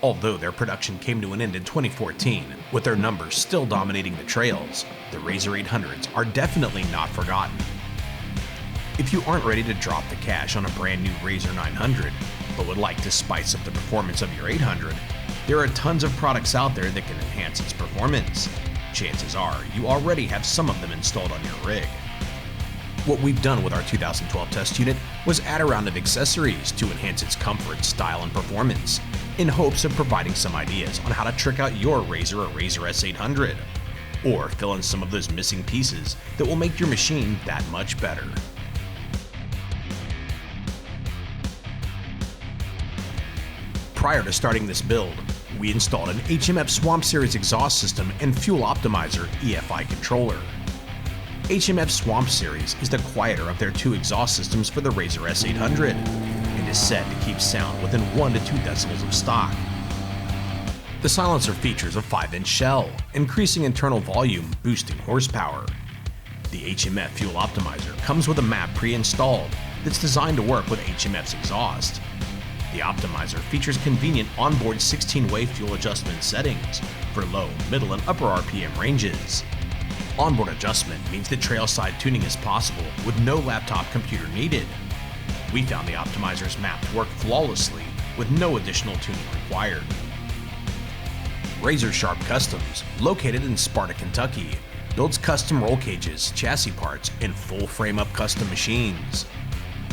Although their production came to an end in 2014, with their numbers still dominating the trails, the RZR 800s are definitely not forgotten. If you aren't ready to drop the cash on a brand new RZR 900, but would like to spice up the performance of your 800, there are tons of products out there that can enhance its performance. Chances are you already have some of them installed on your rig. What we've done with our 2012 test unit was add a round of accessories to enhance its comfort, style, and performance, in hopes of providing some ideas on how to trick out your RZR or RZR S 800, or fill in some of those missing pieces that will make your machine that much better. Prior to starting this build, we installed an HMF Swamp Series exhaust system and fuel optimizer EFI controller. HMF Swamp Series is the quieter of their two exhaust systems for the RZR S 800 and is said to keep sound within 1 to 2 decibels of stock. The silencer features a 5-inch shell, increasing internal volume, boosting horsepower. The HMF fuel optimizer comes with a map pre-installed that's designed to work with HMF's exhaust. The optimizer features convenient onboard 16-way fuel adjustment settings for low, middle, and upper RPM ranges. Onboard adjustment means that trail side tuning is possible with no laptop computer needed. We found the optimizer's map to work flawlessly with no additional tuning required. RZR Sharp Customs, located in Sparta, Kentucky, builds custom roll cages, chassis parts, and full frame-up custom machines.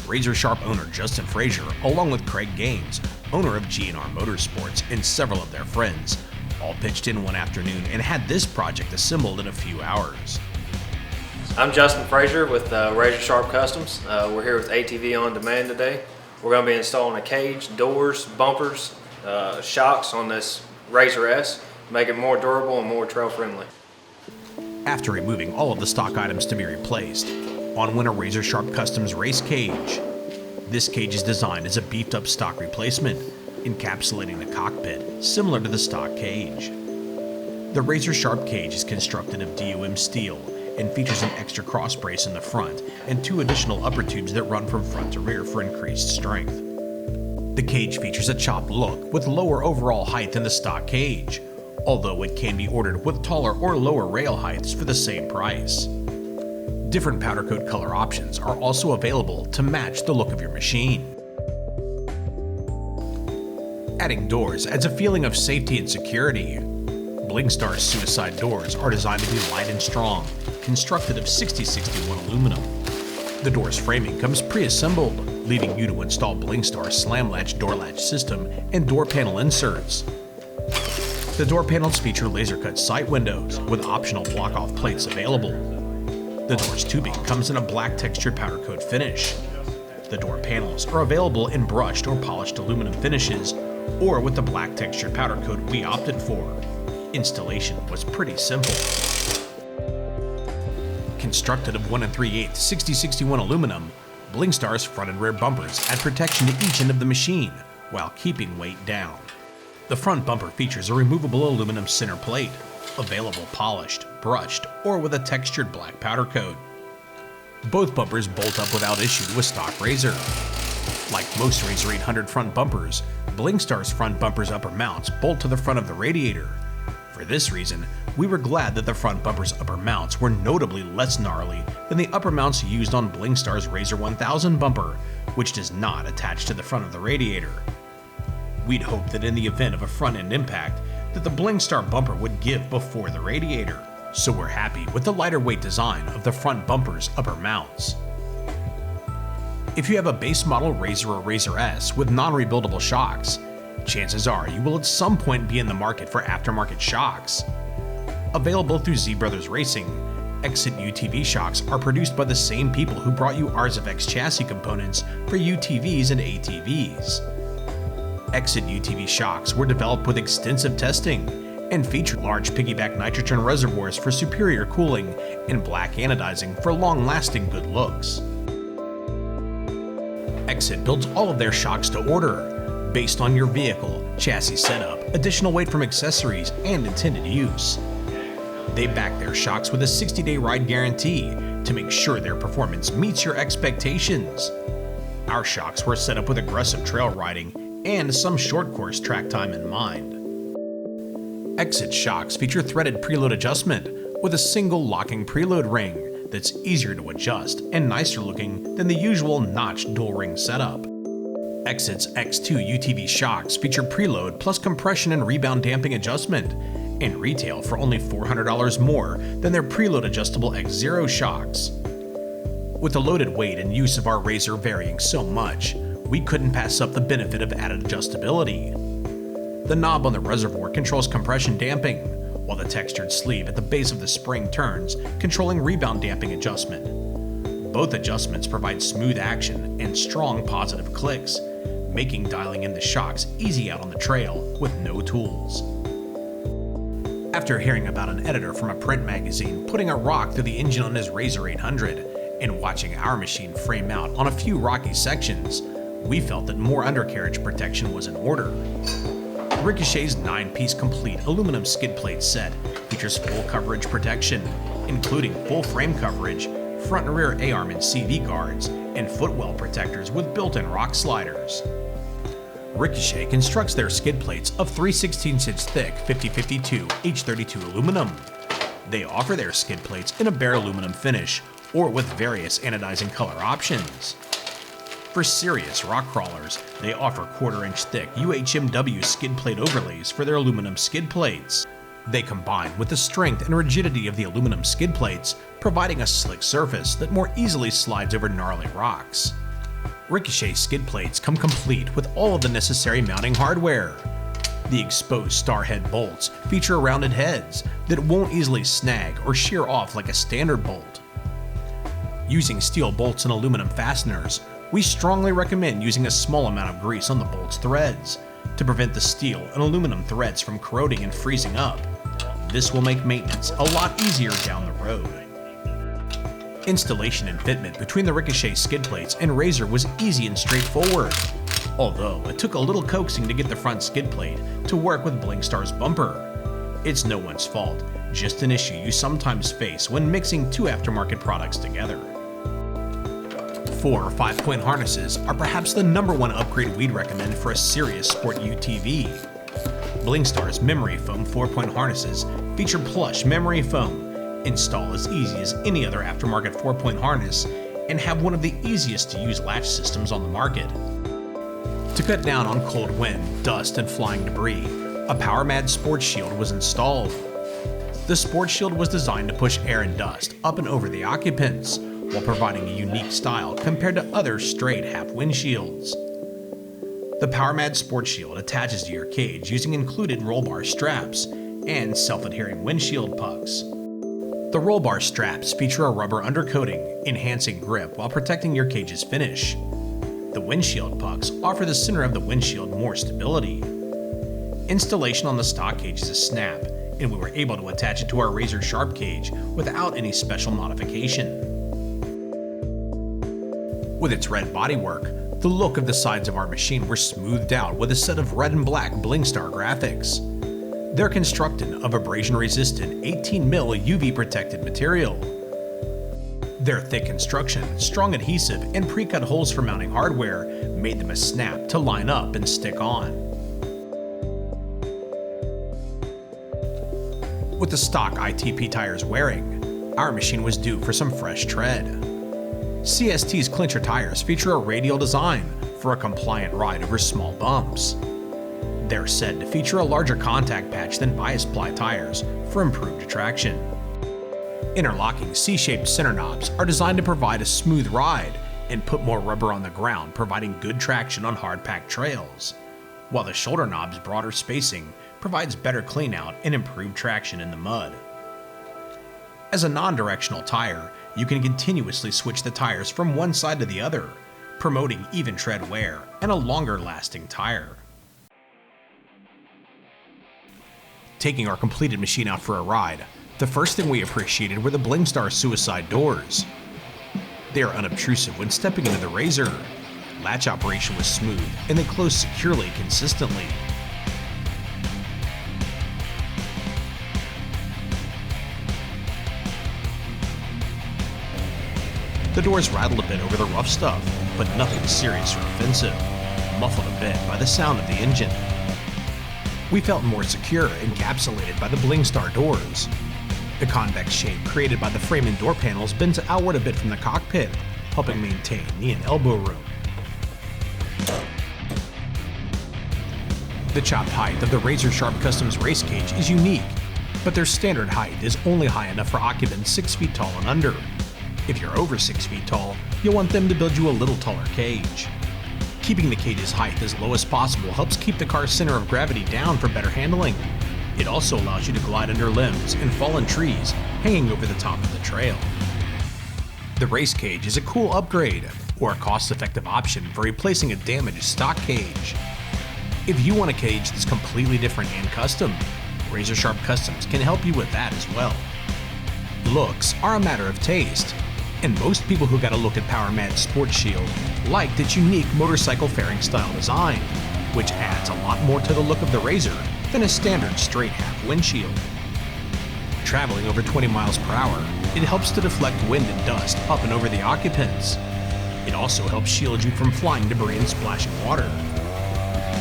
RZR Sharp owner Justin Frazier, along with Craig Gaines, owner of G&R Motorsports, and several of their friends, all pitched in one afternoon and had this project assembled in a few hours. I'm Justin Frazier with RZR Sharp Customs. We're here with ATV On Demand today. We're going to be installing a cage, doors, bumpers, shocks on this RZR S, make it more durable and more trail friendly. After removing all of the stock items to be replaced, on went a RZR Sharp Customs race cage. This cage is designed as a beefed up stock replacement, encapsulating the cockpit, similar to the stock cage. The RZR Sharp cage is constructed of DOM steel and features an extra cross brace in the front and 2 additional upper tubes that run from front to rear for increased strength. The cage features a chopped look with lower overall height than the stock cage, although it can be ordered with taller or lower rail heights for the same price. Different powder coat color options are also available to match the look of your machine. Adding doors adds a feeling of safety and security. Blingstar's suicide doors are designed to be light and strong, constructed of 6061 aluminum. The door's framing comes pre-assembled, leaving you to install Blingstar's slam latch door latch system and door panel inserts. The door panels feature laser-cut sight windows with optional block-off plates available. The door's tubing comes in a black textured powder coat finish. The door panels are available in brushed or polished aluminum finishes, or with the black textured powder coat we opted for. Installation was pretty simple. Constructed of 1 3/8 6061 aluminum, Blingstar's front and rear bumpers add protection to each end of the machine while keeping weight down. The front bumper features a removable aluminum center plate, available polished, brushed, or with a textured black powder coat. Both bumpers bolt up without issue to a stock RZR. Like most RZR 800 front bumpers, Blingstar's front bumper's upper mounts bolt to the front of the radiator. For this reason, we were glad that the front bumper's upper mounts were notably less gnarly than the upper mounts used on Blingstar's RZR 1000 bumper, which does not attach to the front of the radiator. We'd hoped that in the event of a front-end impact, that the Blingstar bumper would give before the radiator, so we're happy with the lighter weight design of the front bumper's upper mounts. If you have a base model RZR or RZR S with non-rebuildable shocks, chances are you will at some point be in the market for aftermarket shocks. Available through Z Brothers Racing, Exit UTV shocks are produced by the same people who brought you RZX chassis components for UTVs and ATVs. Exit UTV shocks were developed with extensive testing and feature large piggyback nitrogen reservoirs for superior cooling and black anodizing for long-lasting good looks. Exit builds all of their shocks to order, based on your vehicle, chassis setup, additional weight from accessories, and intended use. They back their shocks with a 60-day ride guarantee to make sure their performance meets your expectations. Our shocks were set up with aggressive trail riding and some short course track time in mind. Exit shocks feature threaded preload adjustment with a single locking preload ring that's easier to adjust and nicer looking than the usual notched dual ring setup. Exit's X2 UTV shocks feature preload plus compression and rebound damping adjustment and retail for only $400 more than their preload adjustable X0 shocks. With the loaded weight and use of our RZR varying so much, we couldn't pass up the benefit of added adjustability. The knob on the reservoir controls compression damping, while the textured sleeve at the base of the spring turns, controlling rebound damping adjustment. Both adjustments provide smooth action and strong positive clicks, making dialing in the shocks easy out on the trail with no tools. After hearing about an editor from a print magazine putting a rock through the engine on his RZR 800 and watching our machine frame out on a few rocky sections, we felt that more undercarriage protection was in order. Ricochet's 9-piece complete aluminum skid plate set features full coverage protection, including full frame coverage, front and rear A-arm and CV guards, and footwell protectors with built-in rock sliders. Ricochet constructs their skid plates of 3/16" thick 5052 H32 aluminum. They offer their skid plates in a bare aluminum finish or with various anodizing color options. For serious rock crawlers, they offer 1/4" thick UHMW skid plate overlays for their aluminum skid plates. They combine with the strength and rigidity of the aluminum skid plates, providing a slick surface that more easily slides over gnarly rocks. Ricochet skid plates come complete with all of the necessary mounting hardware. The exposed starhead bolts feature rounded heads that won't easily snag or shear off like a standard bolt. Using steel bolts and aluminum fasteners, we strongly recommend using a small amount of grease on the bolt's threads to prevent the steel and aluminum threads from corroding and freezing up. This will make maintenance a lot easier down the road. Installation and fitment between the Ricochet skid plates and RZR was easy and straightforward, although it took a little coaxing to get the front skid plate to work with Blingstar's bumper. It's no one's fault, just an issue you sometimes face when mixing two aftermarket products together. 4 or 5-point harnesses are perhaps the #1 upgrade we'd recommend for a serious sport UTV. Blingstar's memory foam 4-point harnesses feature plush memory foam, install as easy as any other aftermarket 4-point harness, and have one of the easiest to use latch systems on the market. To cut down on cold wind, dust, and flying debris, a PowerMad Sport Shield was installed. The Sport Shield was designed to push air and dust up and over the occupants, while providing a unique style compared to other straight half windshields. The PowerMad Sport Shield attaches to your cage using included roll bar straps and self-adhering windshield pucks. The roll bar straps feature a rubber undercoating, enhancing grip while protecting your cage's finish. The windshield pucks offer the center of the windshield more stability. Installation on the stock cage is a snap, and we were able to attach it to our RZR Sharp cage without any special modification. With its red bodywork, the look of the sides of our machine were smoothed out with a set of red and black Blingstar graphics. They're constructed of abrasion-resistant 18mm UV-protected material. Their thick construction, strong adhesive, and pre-cut holes for mounting hardware made them a snap to line up and stick on. With the stock ITP tires wearing, our machine was due for some fresh tread. CST's clincher tires feature a radial design for a compliant ride over small bumps. They're said to feature a larger contact patch than bias ply tires for improved traction. Interlocking C-shaped center knobs are designed to provide a smooth ride and put more rubber on the ground, providing good traction on hard-packed trails, while the shoulder knob's broader spacing provides better cleanout and improved traction in the mud. As a non-directional tire, you can continuously switch the tires from one side to the other, promoting even tread wear and a longer-lasting tire. Taking our completed machine out for a ride, the first thing we appreciated were the Blingstar suicide doors. They are unobtrusive when stepping into the RZR. Latch operation was smooth, and they closed securely and consistently. The doors rattled a bit over the rough stuff, but nothing serious or offensive. muffled a bit by the sound of the engine. We felt more secure encapsulated by the Blingstar doors. The convex shape created by the frame and door panels bends outward a bit from the cockpit, helping maintain knee and elbow room. The chopped height of the Razor Sharp Customs race cage is unique, but their standard height is only high enough for occupants 6 feet tall and under. If you're over 6 feet tall, you'll want them to build you a little taller cage. Keeping the cage's height as low as possible helps keep the car's center of gravity down for better handling. It also allows you to glide under limbs and fallen trees hanging over the top of the trail. The race cage is a cool upgrade, or a cost-effective option for replacing a damaged stock cage. If you want a cage that's completely different and custom, Razor Sharp Customs can help you with that as well. Looks are a matter of taste, and most people who got a look at PowerMad's Sport Shield liked its unique motorcycle fairing style design, which adds a lot more to the look of the Razor than a standard straight half windshield. Traveling over 20 miles per hour, it helps to deflect wind and dust up and over the occupants. It also helps shield you from flying debris and splashing water.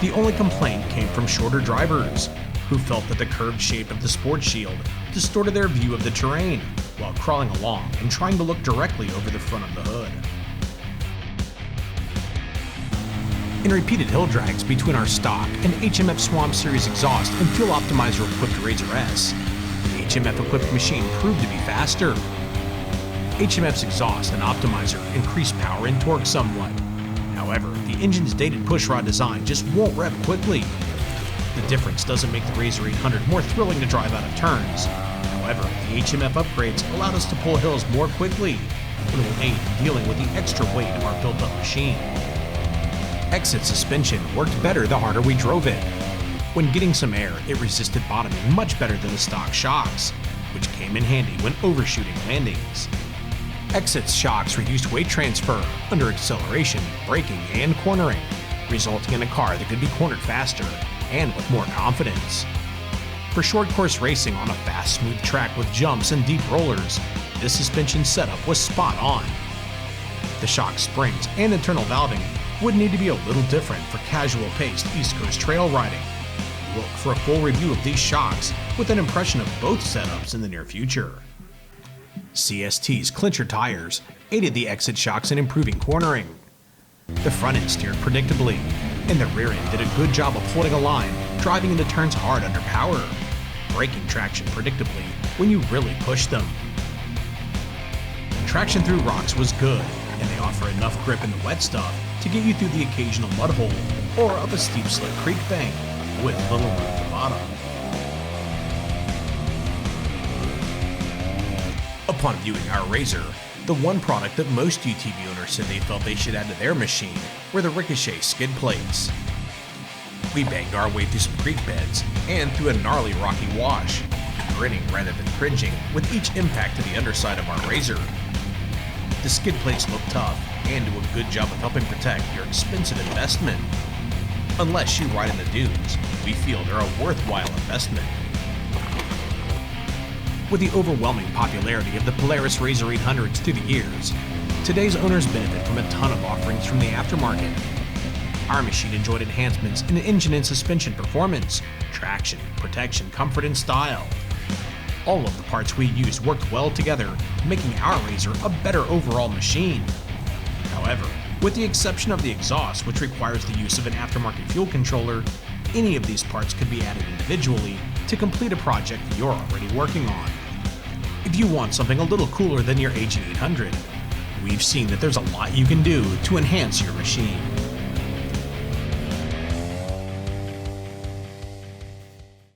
The only complaint came from shorter drivers, who felt that the curved shape of the Sport Shield distorted their view of the terrain while crawling along and trying to look directly over the front of the hood. In repeated hill drags between our stock and HMF Swamp Series exhaust and fuel optimizer equipped RZR S, the HMF equipped machine proved to be faster. HMF's exhaust and optimizer increased power and torque somewhat. However, the engine's dated pushrod design just won't rev quickly. The difference doesn't make the RZR 800 more thrilling to drive out of turns. However, the HMF upgrades allowed us to pull hills more quickly and will aid in dealing with the extra weight of our built-up machine. Exit suspension worked better the harder we drove it. When getting some air, it resisted bottoming much better than the stock shocks, which came in handy when overshooting landings. Exit's shocks reduced weight transfer under acceleration, braking, and cornering, resulting in a car that could be cornered faster and with more confidence. For short course racing on a fast, smooth track with jumps and deep rollers, this suspension setup was spot on. The shock springs and internal valving would need to be a little different for casual-paced East Coast trail riding. Look for a full review of these shocks with an impression of both setups in the near future. CST's clincher tires aided the exit shocks in improving cornering. The front end steered predictably, and the rear end did a good job of holding a line, driving into turns hard under power, braking traction predictably when you really push them. Traction through rocks was good, and they offer enough grip in the wet stuff to get you through the occasional mud hole or up a steep slick creek bank with little room at the bottom. Upon viewing our RZR, the one product that most UTV owners said they felt they should add to their machine were the Ricochet skid plates. We banged our way through some creek beds and through a gnarly rocky wash, grinning rather than cringing with each impact to the underside of our RZR. The skid plates look tough and do a good job of helping protect your expensive investment. Unless you ride in the dunes, we feel they're a worthwhile investment. With the overwhelming popularity of the Polaris RZR 800s through the years, today's owners benefit from a ton of offerings from the aftermarket. Our machine enjoyed enhancements in engine and suspension performance, traction, protection, comfort, and style. All of the parts we used worked well together, making our RZR a better overall machine. However, with the exception of the exhaust, which requires the use of an aftermarket fuel controller, any of these parts could be added individually to complete a project you're already working on. If you want something a little cooler than your aging 800, we've seen that there's a lot you can do to enhance your machine.